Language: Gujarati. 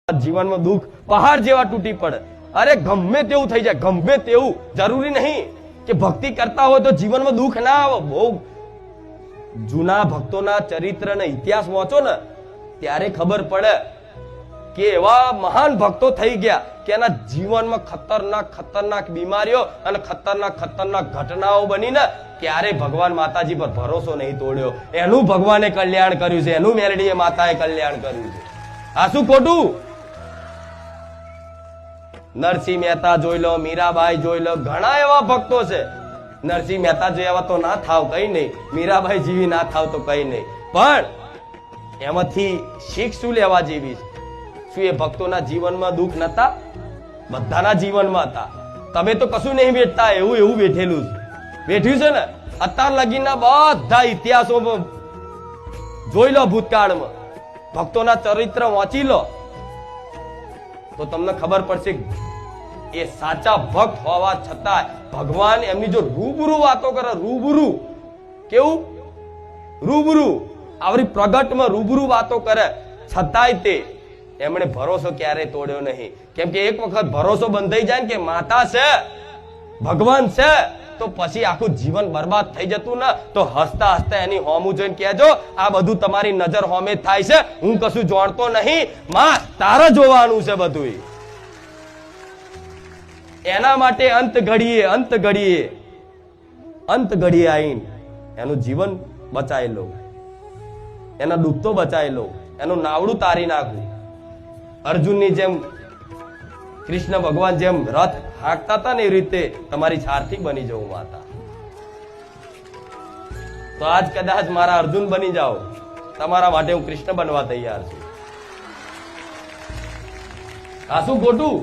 જીવનમાં દુઃખ પહાડ જેવા તૂટી પડે. અરે ગમે તેવું થઈ જાય, ગમે તેવું. જરૂરી નહીં કે ભક્તિ કરતા હોય તો જીવનમાં દુઃખ ના આવે. બહુ જૂના ભક્તોના ચરિત્ર ને ઇતિહાસ વાંચો ને ત્યારે ખબર પડે કે એવા મહાન ભક્તો થઈ ગયા કે એના જીવનમાં ખતરનાક બીમારીઓ અને ખતરનાક ઘટનાઓ બની ને ત્યારે ભગવાન માતાજી પર ભરોસો નહીં તોડ્યો. એનું ભગવાને કલ્યાણ કર્યું છે, એનું મેલડીએ માતાએ કલ્યાણ કર્યું છે. આ શું ખોટું? નરસિંહ મહેતા જોઈ લો, મીરાબાઈ જોઈ લો, ઘણા એવા ભક્તો છે. નરસિંહ મહેતા જેવા તો ના થાવ કઈ નહીં, મીરાબાઈ જેવી ના થાવ તો કઈ નહીં, પણ એમાંથી શીખ શું લેવા જેવી છે? શું એ ભક્તોના જીવનમાં દુઃખ નતા? બધાના જીવનમાં હતા. તમે તો કશું નહીં વેઠતા, એવું વેઠેલું છે. વેઠ્યું છે ને? અત્યાર લગીના બધા ઇતિહાસો જોઈ લો, ભૂતકાળમાં ભક્તોના ચરિત્ર વાંચી લો તો તમને ખબર પડશે એ સાચા ભક્ત હોવા છતાં ભગવાન એમની જો રૂબરૂ વાતો કરે, રૂબરૂ કેવું? રૂબરૂ આવરી પ્રગટમાં રૂબરૂ વાતો કરે છતાંય તે એમણે ભરોસો ક્યારેય તોડ્યો નહીં. કેમ કે એક વખત ભરોસો બંધાઈ જાય ને કે માતા છે, ભગવાન છે, તો પછી આખું જીવન બરબાદ થઈ જતું ને. તો હસતા હસતા એની હોમું જોઈને કહેજો આ બધું તમારી નજર હોમે થાય છે, હું કશું જાણતો નહીં, માં તારે જોવાનું છે બધું. એના માટે અંત ઘડીએ આવીને એનું જીવન બચાવી લો, એના દુઃખ તો બચાવી લો, એનું નાવડું તારી નાખવું. અર્જુનની જેમ કૃષ્ણ ભગવાન જેમ રથ હાંકતા હતા ને એ રીતે તમારી સારથી બની જવું માતા. તો આજ કદાચ મારા અર્જુન બની જાઓ, તમારા માટે હું કૃષ્ણ બનવા તૈયાર છું. આ શું ખોટું?